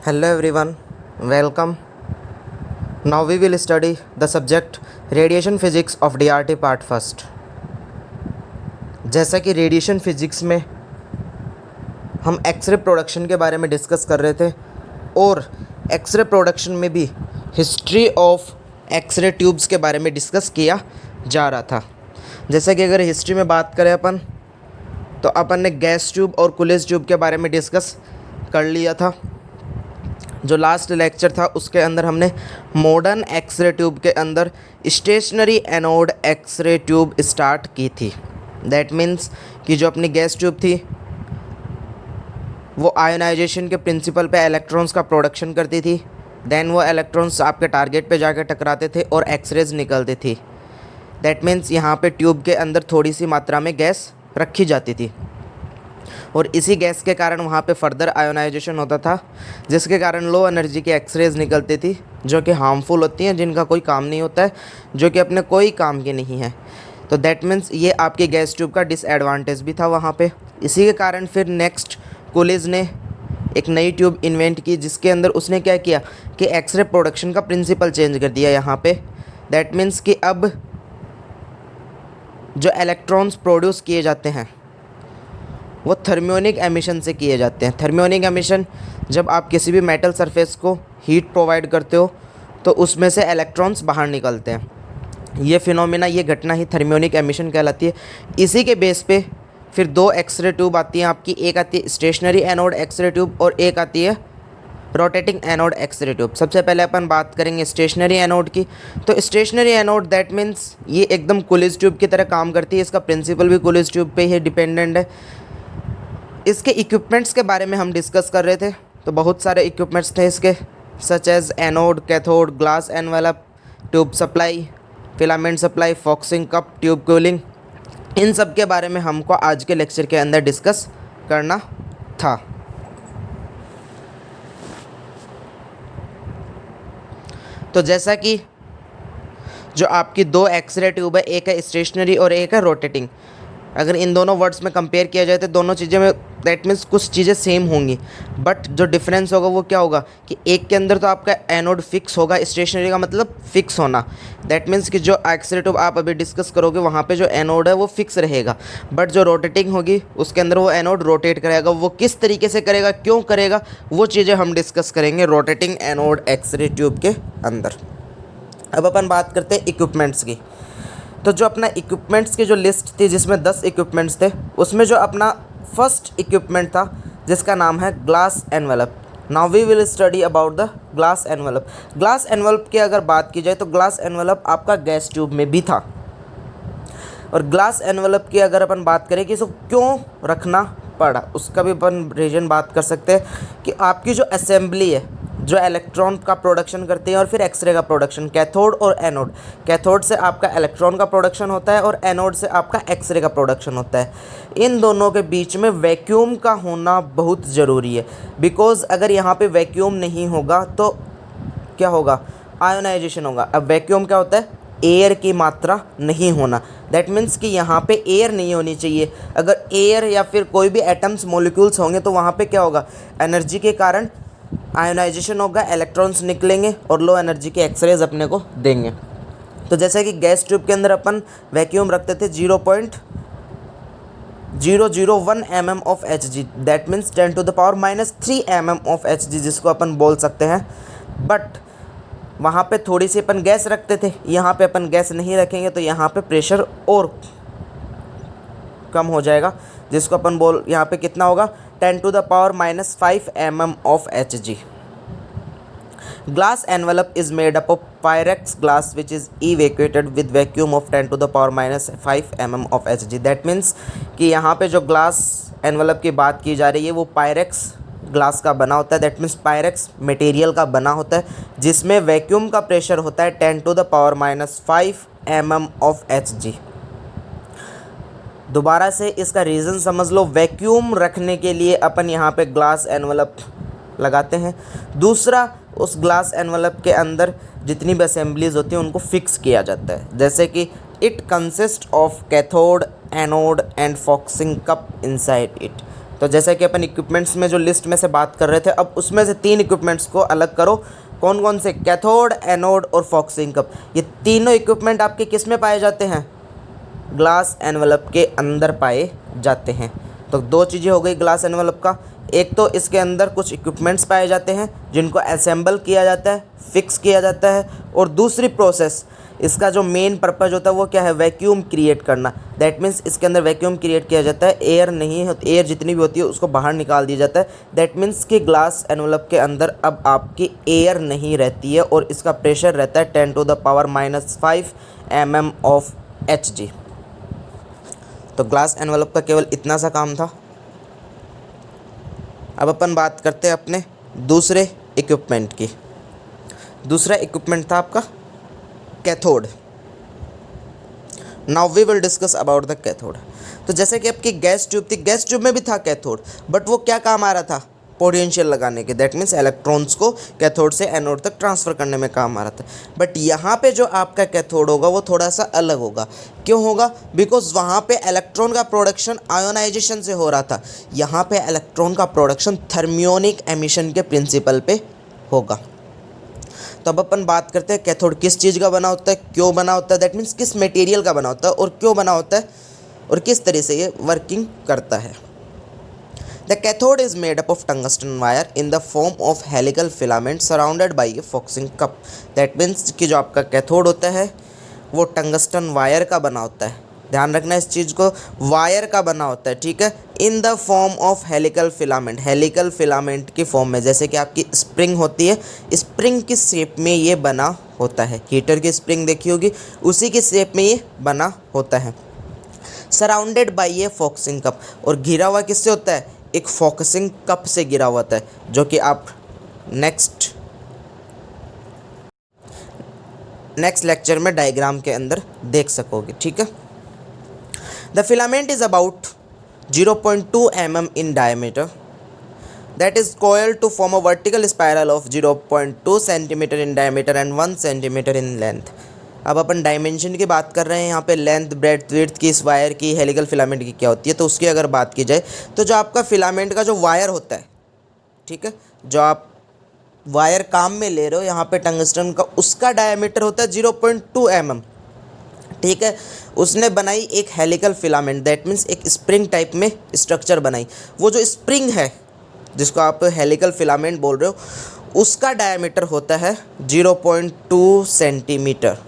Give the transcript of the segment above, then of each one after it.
Hello everyone, welcome. Now we will study the subject Radiation Physics of DRT Part First. जैसा कि radiation physics में हम x ray production के बारे में डिस्कस कर रहे थे और एक्सरे प्रोडक्शन में भी हिस्ट्री ऑफ एक्सरे ट्यूब्स के बारे में डिस्कस किया जा रहा था। जैसा कि अगर हिस्ट्री में बात करें तो अपन ने गैस ट्यूब और कूलेज ट्यूब के बारे में डिस्कस कर लिया था। जो लास्ट लेक्चर था उसके अंदर हमने मॉडर्न एक्सरे ट्यूब के अंदर stationary anode X-ray tube start की थी। दैट मीन्स कि जो अपनी गैस ट्यूब थी वो आयोनाइजेशन के प्रिंसिपल पे इलेक्ट्रॉन्स का प्रोडक्शन करती थी। देन वो इलेक्ट्रॉन्स आपके टारगेट पे जाकर टकराते थे और एक्सरेज निकलती थी। दैट मीन्स यहाँ पे ट्यूब के अंदर थोड़ी सी मात्रा में गैस रखी जाती थी और इसी गैस के कारण वहाँ पे फर्दर आयोनाइजेशन होता था, जिसके कारण लो एनर्जी की एक्सरेज निकलती थी जो कि हार्मफुल होती हैं, जिनका कोई काम नहीं होता है, जो कि अपने कोई काम की नहीं है। तो दैट मीन्स ये आपकी गैस ट्यूब का डिसएडवांटेज भी था वहाँ पे। इसी के कारण फिर नेक्स्ट कूलिज ने एक नई ट्यूब इन्वेंट की, जिसके अंदर उसने क्या किया कि एक्सरे प्रोडक्शन का प्रिंसिपल चेंज कर दिया यहाँ पे। दैट मीन्स कि अब जो इलेक्ट्रॉन्स प्रोड्यूस किए जाते हैं वो थर्मियोनिक एमिशन से किए जाते हैं। थर्मियोनिक एमिशन, जब आप किसी भी मेटल सरफेस को हीट प्रोवाइड करते हो तो उसमें से इलेक्ट्रॉन्स बाहर निकलते हैं। ये फिनोमेना, ये घटना ही थर्मियोनिक एमिशन कहलाती है। इसी के बेस पे फिर दो एक्सरे ट्यूब आती हैं आपकी। एक आती है स्टेशनरी एनोड एक्सरे ट्यूब और एक आती है रोटेटिंग एनोड एक्सरे ट्यूब। सबसे पहले अपन बात करेंगे स्टेशनरी एनोड की। तो स्टेशनरी एनोड दैट मीन्स ये एकदम कूलिज ट्यूब की तरह काम करती है। इसका प्रिंसिपल भी कूलिज ट्यूब पे ही डिपेंडेंट है। इसके इक्विपमेंट्स के बारे में हम डिस्कस कर रहे थे, तो बहुत सारे इक्विपमेंट्स थे इसके, such as anode, cathode, glass envelope, tube supply, filament supply, focusing cup, tube cooling. इन सब के बारे में हमको आज के लेक्चर के अंदर डिस्कस करना था। तो जैसा कि जो आपकी दो एक्सरे ट्यूब है, एक है स्टेशनरी और एक है रोटेटिंग, अगर इन दोनों वर्ड्स में कंपेयर किया जाए तो दोनों चीज़ें में दैट मीन्स कुछ चीज़ें सेम होंगी, बट जो डिफरेंस होगा वो क्या होगा कि एक के अंदर तो आपका एनोड फिक्स होगा। स्टेशनरी का मतलब फिक्स होना। दैट मीन्स कि जो एक्सरे ट्यूब आप अभी डिस्कस करोगे वहाँ पे जो एनोड है वो फिक्स रहेगा, बट जो रोटेटिंग होगी उसके अंदर वो एनोड रोटेट करेगा। वो किस तरीके से करेगा, क्यों करेगा, वो चीज़ें हम डिस्कस करेंगे रोटेटिंग एनोड एक्सरे ट्यूब के अंदर। अब अपन बात करते हैं इक्विपमेंट्स की। तो जो अपना इक्विपमेंट्स की जो लिस्ट थी जिसमें 10 इक्विपमेंट्स थे, उसमें जो अपना फर्स्ट इक्विपमेंट था जिसका नाम है glass envelope. Now we will study about the glass envelope. Glass envelope की अगर बात की जाए तो ग्लास एनवेलप आपका गैस ट्यूब में भी था। और ग्लास एनवेलप की अगर अपन बात करें कि इसको क्यों रखना पड़ा, उसका भी अपन रीजन बात कर सकते हैं कि आपकी जो असेंबली है, जो इलेक्ट्रॉन का प्रोडक्शन करते हैं और फिर एक्सरे का प्रोडक्शन, कैथोड और एनोड। कैथोड से आपका इलेक्ट्रॉन का प्रोडक्शन होता है और एनोड से आपका एक्सरे का प्रोडक्शन होता है। इन दोनों के बीच में वैक्यूम का होना बहुत ज़रूरी है, बिकॉज़ अगर यहाँ पे वैक्यूम नहीं होगा तो क्या होगा, आयोनाइजेशन होगा। अब वैक्यूम क्या होता है, एयर की मात्रा नहीं होना। दैट मीन्स कि यहाँ पे एयर नहीं होनी चाहिए। अगर एयर या फिर कोई भी एटम्स, मॉलिक्यूल्स होंगे तो वहाँ पे क्या होगा, एनर्जी के कारण आयोनाइजेशन होगा, इलेक्ट्रॉन्स निकलेंगे और लो एनर्जी के एक्सरेज अपने को देंगे। तो जैसे कि गैस ट्यूब के अंदर अपन वैक्यूम रखते थे 0.001 mm of Hg, that means 10⁻³ mm of Hg, जिसको अपन बोल सकते हैं। बट वहाँ पे थोड़ी सी अपन गैस रखते थे, यहाँ पे अपन गैस नहीं रखेंगे तो यहाँ पे प्रेशर और कम हो जाएगा, जिसको अपन बोल यहाँ पे कितना होगा, 10⁻⁻5 mm of Hg. Glass envelope is made up of Pyrex glass which is evacuated with vacuum of 10⁻⁵ mm of Hg. That means कि यहाँ पे जो ग्लास एनवेलप की बात की जा रही है वो पायरेक्स ग्लास का बना होता है। दैट मीन्स पायरेक्स मटेरियल का बना होता है, जिसमें वैक्यूम का प्रेशर होता है 10⁻⁵ mm of Hg. दोबारा से इसका रीज़न समझ लो, वैक्यूम रखने के लिए अपन यहाँ पे ग्लास एनवेलप लगाते हैं। दूसरा, उस ग्लास एनवेलप के अंदर जितनी भी असेंबलीज होती हैं उनको फिक्स किया जाता है, जैसे कि it consist of cathode, anode and फॉक्सिंग cup inside it. तो जैसा कि अपन इक्विपमेंट्स में जो लिस्ट में से बात कर रहे थे, अब उसमें से 3 इक्विपमेंट्स को अलग करो। कौन कौन से? कैथोड, एनोड और फॉक्सिंग कप। ये तीनों इक्विपमेंट आपके किस में पाए जाते हैं? ग्लास एनवलप के अंदर पाए जाते हैं। तो 2 चीज़ें हो गई ग्लास एनवलप का। एक तो इसके अंदर कुछ इक्विपमेंट्स पाए जाते हैं जिनको असेंबल किया जाता है, फिक्स किया जाता है, और दूसरी प्रोसेस, इसका जो मेन पर्पज़ होता है वो क्या है? वैक्यूम क्रिएट करना। दैट मीन्स इसके अंदर वैक्यूम क्रिएट किया जाता है, एयर नहीं होती, एयर जितनी भी होती है उसको बाहर निकाल दिया जाता है। दैट मीन्स कि ग्लास एनवलप के अंदर अब आपकी एयर नहीं रहती है और इसका प्रेशर रहता है 10⁻⁻5 mm ऑफ Hg। तो ग्लास एनवलप का केवल इतना सा काम था। अब अपन बात करते हैं अपने दूसरे इक्विपमेंट की। दूसरा इक्विपमेंट था आपका cathode. Now we will discuss about the cathode. तो जैसे कि आपकी गैस ट्यूब थी, गैस ट्यूब में भी था कैथोड, बट वो क्या काम आ रहा था? पोटेंशियल लगाने के। दैट मीन्स इलेक्ट्रॉन्स को कैथोड से एनोड तक ट्रांसफ़र करने में काम आ रहा था। बट यहाँ पे जो आपका कैथोड होगा वो थोड़ा सा अलग होगा। क्यों होगा? बिकॉज वहाँ पे इलेक्ट्रॉन का प्रोडक्शन आयोनाइजेशन से हो रहा था, यहाँ पे इलेक्ट्रॉन का प्रोडक्शन थर्मियोनिक एमिशन के प्रिंसिपल पे होगा। तो अब अपन बात करते हैं कैथोड किस चीज़ का बना होता है, क्यों बना होता है, दैट मीन्स किस मटेरियल का बना होता है और क्यों बना होता है और किस तरह से ये वर्किंग करता है। The cathode is made up of tungsten wire in the form of helical filament surrounded by A फॉक्सिंग cup. That means कि जो आपका कैथोड होता है वो टंगस्टन वायर का बना होता है। ध्यान रखना इस चीज़ को, वायर का बना होता है, ठीक है। In the form of helical filament, helical filament की फॉर्म में, जैसे कि आपकी स्प्रिंग होती है, स्प्रिंग की शेप में ये बना होता है। हीटर की स्प्रिंग देखी होगी, उसी की शेप में ये बना होता है। सराउंडेड बाई ए फॉक्सिंग कप, और घिरा हुआ किससे होता है? एक फोकसिंग कप से घिरा हुआ होता है, जो कि आप नेक्स्ट लेक्चर में डायग्राम के अंदर देख सकोगे, ठीक है। The filament is about 0.2 mm in diameter, that is coiled to form a vertical spiral of 0.2 cm in diameter and 1 cm in length। अब अपन डायमेंशन की बात कर रहे हैं यहाँ पे, लेंथ, ब्रेड्थ, विड्थ की इस वायर की, हेलिकल फिलामेंट की क्या होती है, तो उसकी अगर बात की जाए तो जो आपका फिलामेंट का जो वायर होता है, ठीक है, जो आप वायर काम में ले रहे हो यहाँ पे टंगस्टन का, उसका डायमीटर होता है 0.2 mm, ठीक है। उसने बनाई एक हेलिकल फिलामेंट, दैट मीन्स एक स्प्रिंग टाइप में स्ट्रक्चर बनाई। वो जो स्प्रिंग है जिसको आप हेलिकल फिलामेंट बोल रहे हो, उसका डायमीटर होता है 0.2 centimetre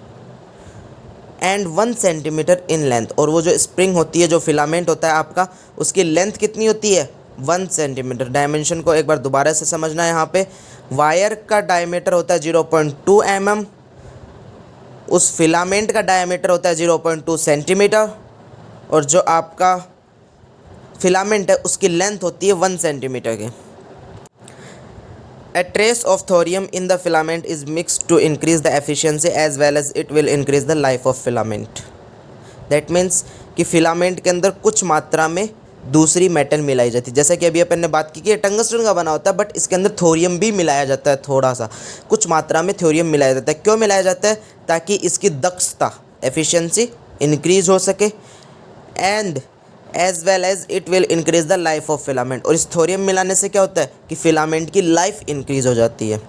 and 1 centimetre in length. और वो जो स्प्रिंग होती है, जो फिलामेंट होता है आपका, उसकी लेंथ कितनी होती है? 1 सेंटीमीटर। डायमेंशन को एक बार दोबारा से समझना है। यहाँ पे वायर का डायमीटर होता है 0.2 mm, उस फिलामेंट का डायमीटर होता है 0.2 सेंटीमीटर, और जो आपका फिलामेंट है उसकी लेंथ होती है 1 सेंटीमीटर की। A trace of thorium in the filament is mixed to increase the efficiency as well as it will increase the life of filament। That means कि फिलामेंट के अंदर कुछ मात्रा में दूसरी मेटल मिलाई जाती है। जैसा कि अभी अपन ने बात की कि ये टंगस्टन का बना होता है, बट इसके अंदर थोरियम भी मिलाया जाता है, थोड़ा सा कुछ मात्रा में थोरियम मिलाया जाता है। क्यों मिलाया जाता है? ताकि इसकी दक्षता, एफिशिएंसी इंक्रीज हो सके, and as well as it will increase the life of filament. और इस थोरियम मिलाने से क्या होता है कि फिलामेंट की लाइफ इंक्रीज हो जाती है।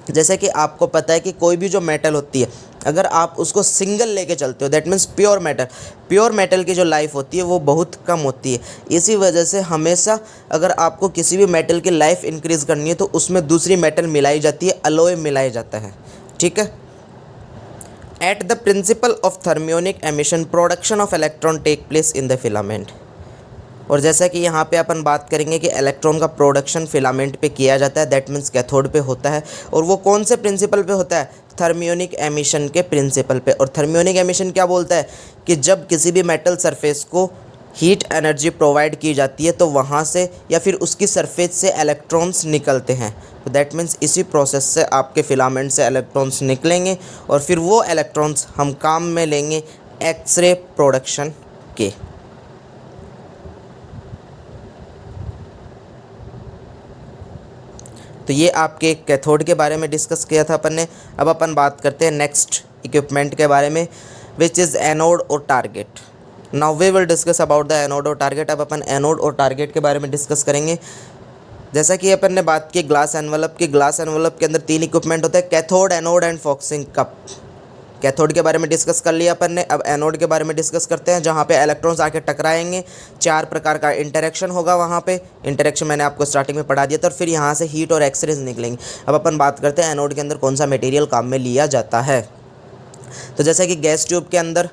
जैसे कि आपको पता है कि कोई भी जो मेटल होती है, अगर आप उसको सिंगल लेके चलते हो, दैट मीन्स प्योर मेटल की जो लाइफ होती है वो बहुत कम होती है। इसी वजह से हमेशा अगर आपको किसी भी मेटल की लाइफ इंक्रीज़ करनी है तो उसमें दूसरी मेटल मिलाई जाती है, अलॉय मिलाया जाता है, ठीक है। At the principle of thermionic emission production of electron take place in the filament. और जैसा कि यहाँ पे अपन बात करेंगे कि इलेक्ट्रॉन का प्रोडक्शन फिलामेंट पे किया जाता है, दैट मीन्स कैथोड पे होता है। और वो कौन से प्रिंसिपल पे होता है? थर्मियोनिक एमिशन के प्रिंसिपल पे। और थर्मियोनिक एमिशन क्या बोलता है कि जब किसी भी मेटल सरफेस को हीट एनर्जी प्रोवाइड की जाती है तो वहाँ से या फिर उसकी सरफेस से इलेक्ट्रॉन्स निकलते हैं। तो दैट मीन्स इसी प्रोसेस से आपके फिलामेंट से इलेक्ट्रॉन्स निकलेंगे और फिर वो इलेक्ट्रॉन्स हम काम में लेंगे एक्सरे प्रोडक्शन के। तो ये आपके कैथोड के बारे में डिस्कस किया था अपन ने। अब अपन बात करते हैं नेक्स्ट इक्विपमेंट के बारे में, विच इज़ एनोड और target. Now we will discuss about the anode और टारगेट। अब अपन एनोड और टारगेट के बारे में डिस्कस करेंगे। जैसा कि अपन ने बात की ग्लास एनवलप की, ग्लास एनवलप के अंदर 3 इक्विपमेंट होते हैं, cathode, anode and फॉक्सिंग cup. Cathode के बारे में डिस्कस कर लिया अपन ने। अब एनोड के बारे में डिस्कस करते हैं, जहाँ पे इलेक्ट्रॉन्स आके टकराएंगे, 4 प्रकार का इंटरेक्शन होगा वहाँ पे। इंटरेक्शन मैंने आपको स्टार्टिंग में पढ़ा दिया था, और फिर यहाँ से हीट और एक्सरेज निकलेंगे। अब अपन बात करते हैं एनोड के अंदर कौन सा मटेरियल काम में लिया जाता है। तो जैसा कि गैस ट्यूब के अंदर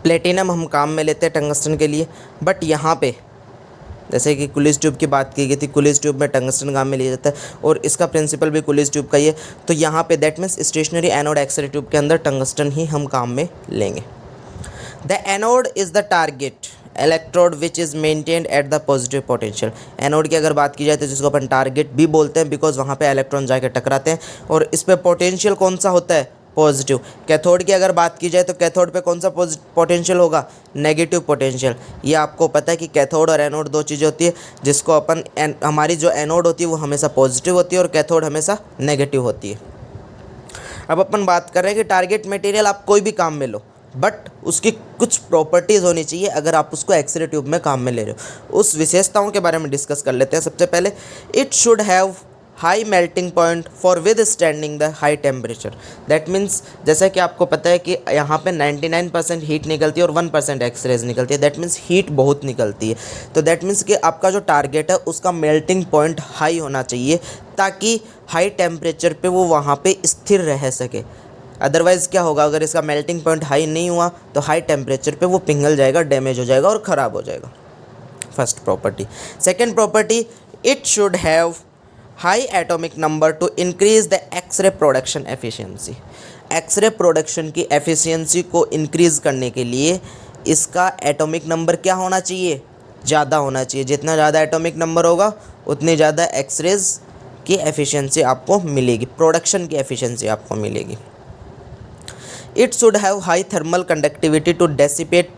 प्लेटिनम हम काम में लेते हैं टंगस्टन के लिए, बट यहाँ पे जैसे कि कुलिस ट्यूब की बात की गई थी, कुलिस ट्यूब में टंगस्टन काम में लिया जाता है, और इसका प्रिंसिपल भी कुलिस ट्यूब का ही है। तो यहाँ पे that means stationary anode X-ray tube के अंदर टंगस्टन ही हम काम में लेंगे। The anode is the target electrode which is maintained at the positive potential. Anode की अगर बात की जाए तो जिसको अपन टारगेट भी बोलते हैं, बिकॉज वहाँ पे इलेक्ट्रॉन जाके टकराते हैं, और इस पर पोटेंशियल कौन सा होता है, पॉजिटिव। कैथोड की अगर बात की जाए तो कैथोड पे कौन सा पोटेंशियल होगा, नेगेटिव पोटेंशियल। ये आपको पता है कि कैथोड और एनोड 2 चीज़ें होती है, जिसको अपन हमारी जो एनोड होती है वो हमेशा पॉजिटिव होती है और कैथोड हमेशा नेगेटिव होती है। अब अपन बात कर रहे हैं कि टारगेट मटेरियल आप कोई भी काम में लो, बट उसकी कुछ प्रॉपर्टीज़ होनी चाहिए अगर आप उसको एक्सरे ट्यूब में काम में ले रहे हो। उस विशेषताओं के बारे में डिस्कस कर लेते हैं। सबसे पहले, it should have high melting point for with standing the high temperature. That means जैसा कि आपको पता है कि यहाँ पे 99% हीट निकलती है और 1% एक्सरेज निकलती है। दैट मीन्स हीट बहुत निकलती है। तो दैट मीन्स कि आपका जो टारगेट है उसका मेल्टिंग पॉइंट हाई होना चाहिए, ताकि हाई टेम्परेचर पे वो वहाँ पे स्थिर रह सके। अदरवाइज़ क्या होगा, अगर इसका मेल्टिंग पॉइंट हाई नहीं हुआ तो हाई टेम्परेचर पे वो पिघल जाएगा, डैमेज हो जाएगा और ख़राब हो जाएगा। First property. Second property, it should have high atomic number to increase the X-ray production efficiency. X-ray production की एफिशिएंसी को इंक्रीज़ करने के लिए इसका एटॉमिक नंबर क्या होना चाहिए, ज़्यादा होना चाहिए। जितना ज़्यादा एटॉमिक नंबर होगा उतनी ज़्यादा एक्सरेज की एफिशिएंसी आपको मिलेगी, प्रोडक्शन की एफिशिएंसी आपको मिलेगी। It should have high thermal conductivity to dissipate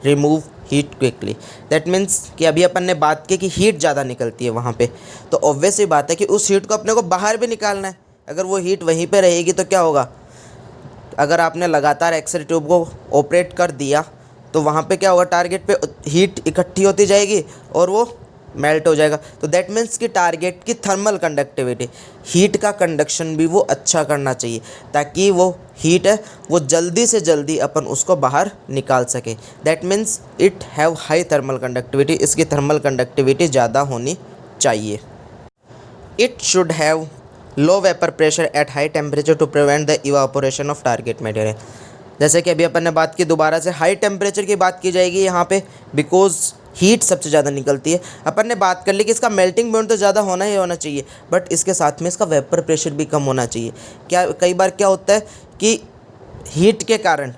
remove heat quickly. That means कि अभी अपन ने बात की कि हीट ज़्यादा निकलती है वहाँ पे, तो ऑब्वियस ही बात है कि उस हीट को अपने को बाहर भी निकालना है। अगर वो हीट वहीं पे रहेगी तो क्या होगा, अगर आपने लगातार एक्सरे ट्यूब को ऑपरेट कर दिया तो वहाँ पे क्या होगा, टारगेट पे हीट इकट्ठी होती जाएगी और वो मेल्ट हो जाएगा। तो दैट मीन्स कि टारगेट की थर्मल कंडक्टिविटी, हीट का कंडक्शन भी वो अच्छा करना चाहिए, ताकि वो हीट है वो जल्दी से जल्दी अपन उसको बाहर निकाल सके। That means it have high thermal conductivity, इसकी थर्मल कंडक्टिविटी ज़्यादा होनी चाहिए। It should have low vapour pressure at high temperature to prevent the evaporation of target material. जैसे कि अभी अपन ने बात की, दोबारा से हाई टेम्परेचर की बात की जाएगी यहाँ पे, बिकॉज हीट सबसे ज़्यादा निकलती है। अपन ने बात कर ली कि इसका मेल्टिंग पॉइंट तो ज़्यादा होना ही होना चाहिए, बट इसके साथ में इसका वेपर प्रेशर भी कम होना चाहिए। क्या कई बार क्या होता है कि हीट के कारण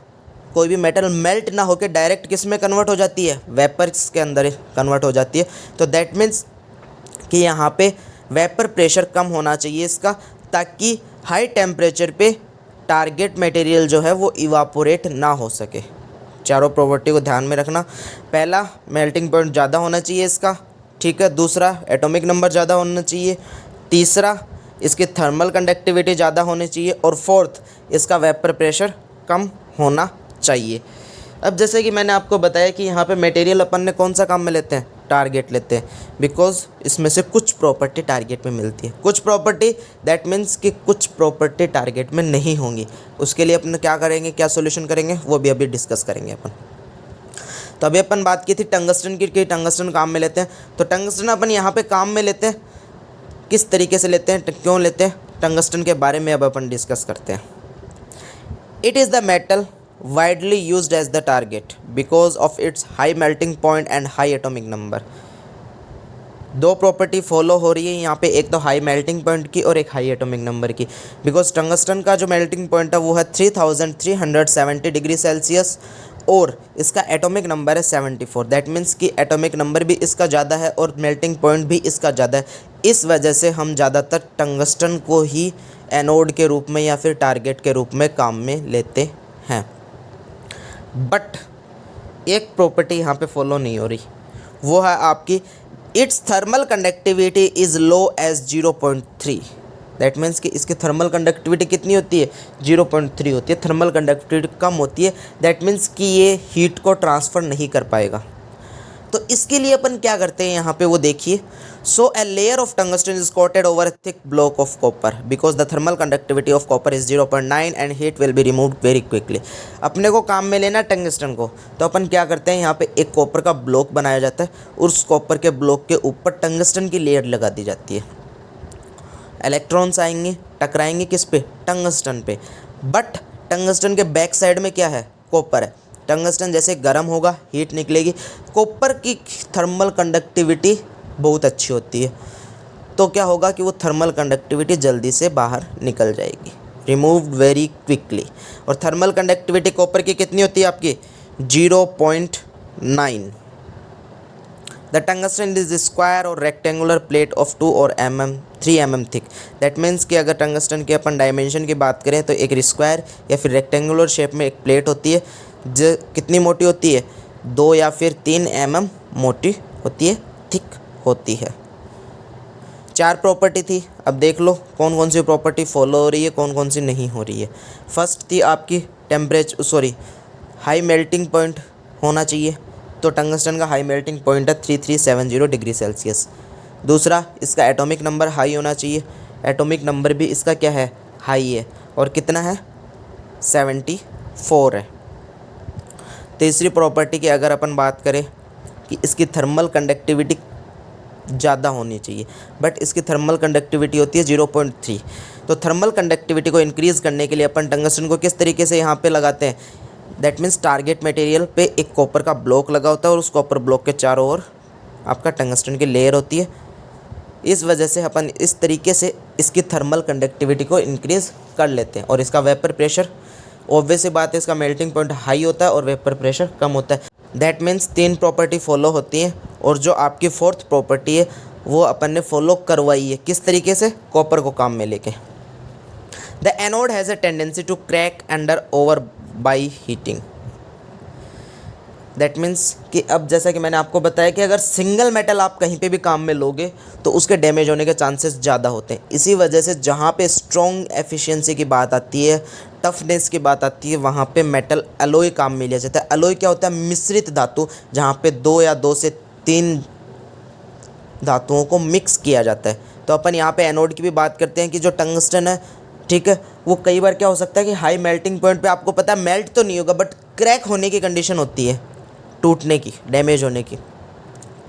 कोई भी मेटल मेल्ट ना होकर डायरेक्ट किस में कन्वर्ट हो जाती है, वेपर्स के अंदर कन्वर्ट हो जाती है। तो दैट मीन्स कि यहाँ पे वेपर प्रेशर कम होना चाहिए इसका, ताकि हाई टेम्परेचर पे टारगेट मटेरियल जो है वो इवापोरेट ना हो सके। चारों प्रॉपर्टी को ध्यान में रखना। पहला, मेल्टिंग पॉइंट ज़्यादा होना चाहिए इसका, ठीक है। दूसरा, एटॉमिक नंबर ज़्यादा होना चाहिए। तीसरा, इसकी थर्मल कंडक्टिविटी ज़्यादा होनी चाहिए। और फोर्थ, इसका वेपर प्रेशर कम होना चाहिए। अब जैसे कि मैंने आपको बताया कि यहाँ पे मटेरियल अपन ने कौन सा काम में लेते हैं, टारगेट लेते हैं, बिकॉज इसमें से कुछ प्रॉपर्टी टारगेट में मिलती है, कुछ प्रॉपर्टी, दैट मीन्स कि कुछ प्रॉपर्टी टारगेट में नहीं होंगी। उसके लिए अपन क्या करेंगे, क्या सोल्यूशन करेंगे, वो भी अभी डिस्कस करेंगे अपन। तो अभी अपन बात की थी टंगस्टन की, कि टंगस्टन काम में लेते हैं। तो टंगस्टन अपन यहाँ पे काम में लेते हैं, किस तरीके से लेते हैं, क्यों लेते हैं, टंगस्टन के बारे में अब अपन डिस्कस करते हैं। It is the metal widely used as the target because of its high melting point and high atomic number। दो प्रॉपर्टी फॉलो हो रही है यहाँ पे, एक तो हाई मेल्टिंग पॉइंट की और एक हाई एटॉमिक नंबर की। बिकॉज टंगस्टन का जो मेल्टिंग पॉइंट है वो है 3370 डिग्री सेल्सियस और इसका एटॉमिक नंबर है 74। दैट मीन्स कि एटॉमिक नंबर भी इसका ज़्यादा है और मेल्टिंग पॉइंट भी इसका ज़्यादा है। इस वजह से हम ज़्यादातर टंगस्टन को ही एनोड के रूप में या फिर टारगेट के रूप में काम में लेते हैं। बट एक प्रॉपर्टी यहाँ पे फॉलो नहीं हो रही, वो है आपकी its thermal conductivity is low as 0.3। That means कि इसकी थर्मल कंडक्टिविटी कितनी होती है, 0.3 होती है, थर्मल कंडक्टिविटी कम होती है। दैट मीन्स कि ये हीट को ट्रांसफ़र नहीं कर पाएगा। तो इसके लिए अपन क्या करते हैं यहाँ पे वो देखिए। So a layer of tungsten is coated over a thick block of copper because the thermal conductivity of copper is 0.9 and heat will be removed very quickly. अपने को काम में लेना टंगस्टन को, तो अपन क्या करते हैं, यहाँ पे एक कॉपर का ब्लॉक बनाया जाता है, उस कॉपर के ब्लॉक के ऊपर टंगस्टन की लेयर लगा दी जाती है। इलेक्ट्रॉन्स आएंगे, टकराएंगे किस पे, टंगस्टन पे। बट टंगस्टन के बैक साइड में क्या है, कॉपर है। टंगस्टन जैसे गर्म होगा हीट निकलेगी, कॉपर की थर्मल कंडक्टिविटी बहुत अच्छी होती है, तो क्या होगा कि वो थर्मल कंडक्टिविटी जल्दी से बाहर निकल जाएगी, रिमूव्ड वेरी क्विकली। और थर्मल कंडक्टिविटी कॉपर की कितनी होती है आपकी, 0.9। द टंगस्टन इज स्क्वायर और रेक्टेंगुलर प्लेट ऑफ 2 और 3 mm थिक। दैट मीन्स कि अगर टंगस्टन के अपन डायमेंशन की बात करें तो एक स्क्वायर या फिर रेक्टेंगुलर शेप में एक प्लेट होती है जो कितनी मोटी होती है, 2 या फिर 3 mm मोटी होती है, थिक होती है। 4 प्रॉपर्टी थी, अब देख लो कौन कौन सी प्रॉपर्टी फॉलो हो रही है, कौन कौन सी नहीं हो रही है। फर्स्ट थी आपकी हाई मेल्टिंग पॉइंट होना चाहिए, तो टंगस्टन का हाई मेल्टिंग पॉइंट है 3370 डिग्री सेल्सियस। दूसरा, इसका एटॉमिक नंबर हाई होना चाहिए, एटॉमिक नंबर भी इसका क्या है, हाई है, और कितना है, 74 है। तीसरी प्रॉपर्टी की अगर अपन बात करें कि इसकी थर्मल कंडक्टिविटी ज़्यादा होनी चाहिए, बट इसकी थर्मल कंडक्टिविटी होती है 0.3। तो थर्मल कंडक्टिविटी को इंक्रीज़ करने के लिए अपन टंगस्टन को किस तरीके से यहाँ पे लगाते हैं, दैट मीन्स टारगेट मटेरियल पे एक कॉपर का ब्लॉक लगा होता है और उस कॉपर ब्लॉक के चारों ओर आपका टंगस्टन की लेयर होती है। इस वजह से अपन इस तरीके से इसकी थर्मल कंडक्टिविटी को इंक्रीज़ कर लेते हैं। और इसका वेपर प्रेशर, ऑब्वियस सी बात है, इसका मेल्टिंग पॉइंट हाई होता है और वेपर प्रेशर कम होता है। दैट मीन्स 3 प्रॉपर्टी फॉलो होती हैं, और जो आपकी 4th प्रॉपर्टी है वो अपन ने फॉलो करवाई है, किस तरीके से, कॉपर को काम में लेके। The anode has a tendency to crack under over by heating. That means कि अब जैसा कि मैंने आपको बताया कि अगर सिंगल मेटल आप कहीं पे भी काम में लोगे तो उसके डैमेज होने के चांसेस ज़्यादा होते हैं। इसी वजह से जहाँ पे स्ट्रॉन्ग एफिशिएंसी की बात आती है, टफनेस की बात आती है, वहाँ पे मेटल अलॉय काम में लिया जाता है। अलॉय क्या होता है, मिश्रित धातु, जहाँ पे 2 या 2 से 3 धातुओं को मिक्स किया जाता है। तो अपन यहाँ पे एनोड की भी बात करते हैं कि जो टंगस्टन है, ठीक है, वो कई बार क्या हो सकता है कि हाई मेल्टिंग पॉइंट पे आपको पता है मेल्ट तो नहीं होगा, बट क्रैक होने की कंडीशन होती है, टूटने की, डैमेज होने की।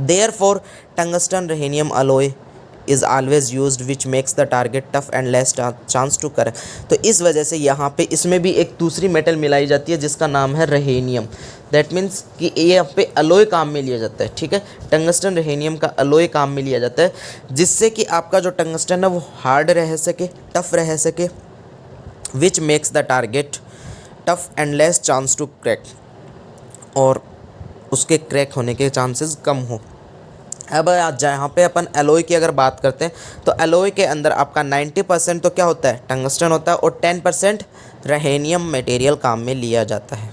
Therefore tungsten rhenium alloy is always used which makes the target tough and less chance to कर। तो इस वजह से यहाँ पे इसमें भी एक दूसरी मेटल मिलाई जाती है जिसका नाम है रेहेनियम। दैट मीन्स कि ये यहाँ पे अलॉय काम में लिया जाता है, ठीक है, टंगस्टन रेहेनियम का अलॉय काम में लिया जाता है, जिससे कि आपका जो टंगस्टन है वो हार्ड रह सके, टफ रह सके, which makes the target tough and less chance to crack, और उसके क्रैक होने के चांसेस कम हो। अब जहाँ पे अपन एलॉय की अगर बात करते हैं तो एलॉय के अंदर आपका 90% तो क्या होता है, टंगस्टन होता है, और 10% रेहेनियम मटेरियल काम में लिया जाता है।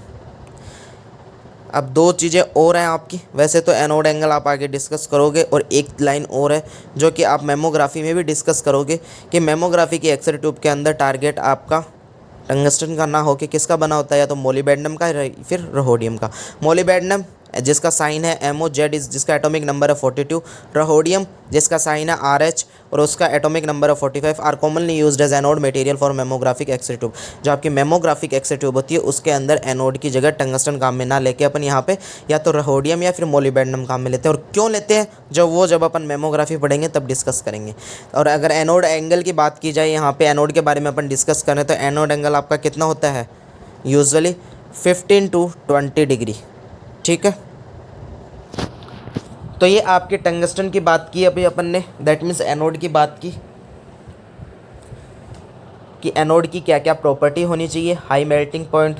अब 2 चीज़ें और हैं आपकी, वैसे तो एनोड एंगल आप आगे डिस्कस करोगे, और एक लाइन और है जो कि आप मेमोग्राफी में भी डिस्कस करोगे कि मेमोग्राफी की एक्स-रे ट्यूब के अंदर टारगेट आपका टंगस्टन का ना हो कि किसका बना होता है, या तो मोलिबेडनम का या फिर रहोडियम का। मोलिबेडनम जिसका साइन है MOZ, जिसका एटॉमिक नंबर है 42, रहोडियम जिसका साइन है RH और उसका एटॉमिक नंबर है 45, are commonly used as anode material for mammographic X-ray tube. जो आपकी मेमोग्राफिक एक्स-रे ट्यूब होती है उसके अंदर एनोड की जगह टंगस्टन काम में ना लेके अपन यहाँ पे या तो रहोडियम या फिर मोलिबेडनम काम में लेते हैं। और क्यों लेते हैं, जब अपन मेमोग्राफी पढ़ेंगे तब डिस्कस करेंगे। और अगर एनोड एंगल की बात की जाए, यहाँ पे एनोड के बारे में अपन डिस्कस करें तो एनोड एंगल आपका कितना होता है, यूजुअली 15 to 20 डिग्री, ठीक है। तो ये आपके टंगस्टन की बात की अभी अपन ने, दैट मीन्स एनोड की बात की कि एनोड की क्या क्या प्रॉपर्टी होनी चाहिए, high melting point,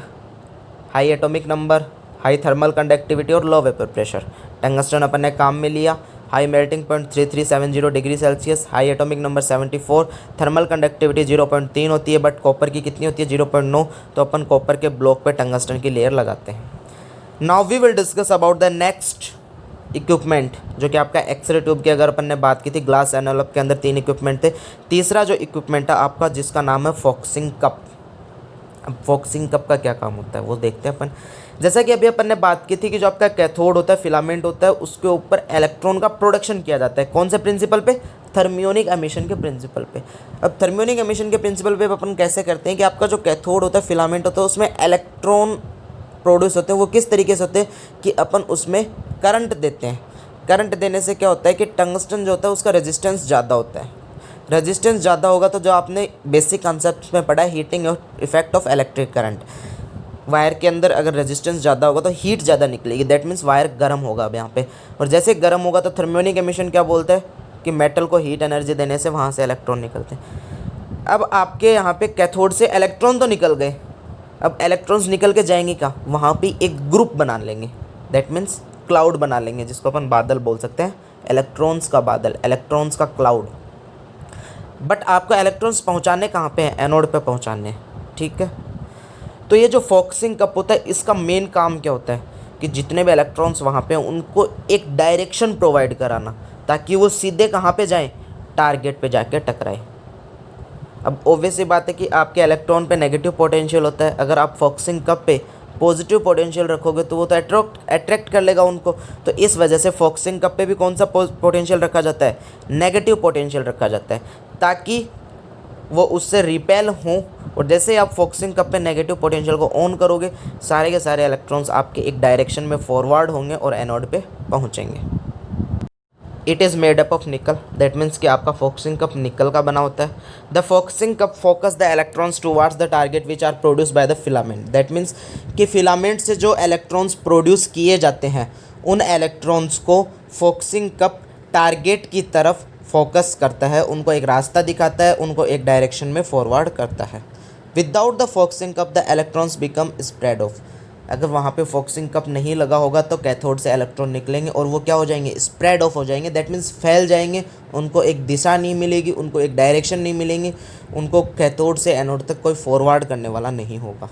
high atomic number, high thermal conductivity और लो वेपर प्रेशर। टंगस्टन अपन ने काम में लिया, high melting point 3370 degree Celsius, high atomic number 74, thermal conductivity 0.3 होती है, बट कॉपर की कितनी होती है, 0.9। तो अपन कॉपर के ब्लॉक पे टंगस्टन की लेयर लगाते हैं। Now we will discuss about the next equipment जो कि आपका एक्सरे ट्यूब की अगर अपन ने बात की थी, ग्लास एनवलप के अंदर 3 इक्विपमेंट थे। तीसरा जो इक्विपमेंट है आपका जिसका नाम है फॉक्सिंग कप। अब फॉक्सिंग कप का क्या काम होता है वो देखते हैं अपन। जैसा कि अभी अपन ने बात की थी कि जो आपका कैथोड होता है, फिलामेंट होता है, उसके ऊपर इलेक्ट्रॉन का प्रोडक्शन किया जाता है। कौन से प्रिंसिपल पे? थर्मियोनिक एमिशन के प्रिंसिपल पे। अब थर्मियोनिक एमिशन के प्रिंसिपल पे अपन कैसे करते हैं कि आपका जो कैथोड होता है, फिलामेंट होता है, उसमें इलेक्ट्रॉन प्रोड्यूस होते हैं। वो किस तरीके से होते हैं कि अपन उसमें करंट देते हैं। करंट देने से क्या होता है कि टंगस्टन जो होता है उसका रेजिस्टेंस ज़्यादा होता है। रेजिस्टेंस ज़्यादा होगा तो जो आपने बेसिक कॉन्सेप्ट में पढ़ा है, हीटिंग और effect of electric current, wire के अंदर अगर रेजिस्टेंस ज़्यादा होगा तो हीट ज़्यादा निकलेगी, दैट मीन्स वायर गर्म होगा अब यहाँ पे। और जैसे गर्म होगा तो थर्मियोनिक एमिशन क्या बोलता है कि मेटल को हीट एनर्जी देने से वहाँ से इलेक्ट्रॉन निकलते हैं। अब आपके यहाँ पे कैथोड से इलेक्ट्रॉन तो निकल गए, अब इलेक्ट्रॉन्स निकल के जाएंगे क्या? वहाँ पे एक ग्रुप बना लेंगे, दैट मीन्स क्लाउड बना लेंगे, जिसको अपन बादल बोल सकते हैं। इलेक्ट्रॉन्स का बादल, इलेक्ट्रॉन्स का क्लाउड। बट आपको इलेक्ट्रॉन्स पहुँचाने कहाँ पे हैं? एनोड पे पहुँचाने, ठीक है। तो ये जो फॉक्सिंग कप होता है इसका मेन काम क्या होता है कि जितने भी इलेक्ट्रॉन्स वहाँ पे हैं उनको एक डायरेक्शन प्रोवाइड कराना, ताकि वो सीधे कहाँ पे जाएं? टारगेट पे जाके टकराए। अब ऑब्वियस सी बात है कि आपके इलेक्ट्रॉन पे नेगेटिव पोटेंशियल होता है, अगर आप फॉक्सिंग कप पे पॉजिटिव पोटेंशियल रखोगे तो वो तो अट्रैक्ट कर लेगा उनको। तो इस वजह से फॉक्सिंग कप पे भी कौन सा पोटेंशियल रखा जाता है? नेगेटिव पोटेंशियल रखा जाता है, ताकि वो उससे रिपेल हों। और जैसे ही आप फोकसिंग कप पे नेगेटिव पोटेंशियल को ऑन करोगे, सारे के सारे इलेक्ट्रॉन्स आपके एक डायरेक्शन में फॉरवर्ड होंगे और एनोड पे पहुंचेंगे। It is made up of nickel, that means कि आपका फोकसिंग कप निकल का बना होता है। The focusing cup focus the electrons towards the target which are produce by the filament, that means कि फिलामेंट से जो इलेक्ट्रॉन्स प्रोड्यूस किए जाते हैं उन इलेक्ट्रॉन्स को फोकसिंग कप टारगेट की तरफ फोकस करता है, उनको एक रास्ता दिखाता है, उनको एक डायरेक्शन में फॉरवर्ड करता है। Without the focusing cup the electrons become spread of. अगर वहाँ पे फोकसिंग कप नहीं लगा होगा तो कैथोड से इलेक्ट्रॉन निकलेंगे और वो क्या हो जाएंगे? स्प्रेड ऑफ हो जाएंगे, दैट मीन्स फैल जाएंगे। उनको एक दिशा नहीं मिलेगी, उनको एक डायरेक्शन नहीं मिलेंगी, उनको कैथोड से एनोड तक कोई फॉरवर्ड करने वाला नहीं होगा।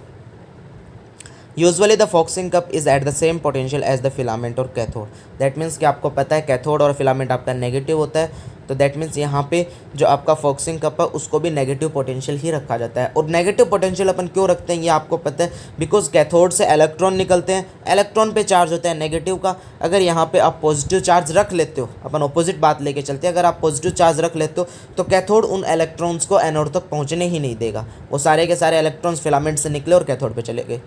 Usually the focusing cup is at the same potential as the filament और कैथोड, दैट मीन्स कि आपको पता है कैथोड और फिलामेंट आपका नेगेटिव होता है, तो दैट मीन्स यहाँ पे जो आपका फोकसिंग कप है उसको भी नेगेटिव पोटेंशियल ही रखा जाता है। और नेगेटिव पोटेंशियल अपन क्यों रखते हैं ये आपको पता है, बिकॉज कैथोड से इलेक्ट्रॉन निकलते हैं, इलेक्ट्रॉन पे चार्ज होता है नेगेटिव का। अगर यहाँ पे आप पॉजिटिव चार्ज रख लेते हो, अपन ऑपोजिट बात लेके चलते हैं, अगर आप पॉजिटिव चार्ज रख लेते हो तो कैथोड उन इलेक्ट्रॉन्स को एनोड तक पहुँचने ही नहीं देगा। वो सारे के सारे इलेक्ट्रॉन्स फिलामेंट से निकले और कैथोड पे चले गए,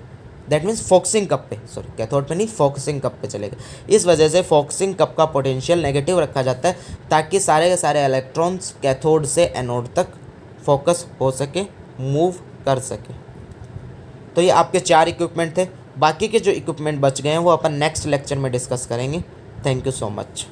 दैट मीन्स फोकसिंग कप पे, सॉरी कैथोड पे नहीं, फोकसिंग कप पे चलेगा। इस वजह से फोकसिंग कप का पोटेंशियल नेगेटिव रखा जाता है, ताकि सारे के सारे इलेक्ट्रॉन्स कैथोड से एनोड तक फोकस हो सके, मूव कर सके। तो ये आपके 4 इक्विपमेंट थे। बाकी के जो इक्विपमेंट बच गए हैं वो अपन नेक्स्ट लेक्चर में डिस्कस करेंगे। Thank you so much.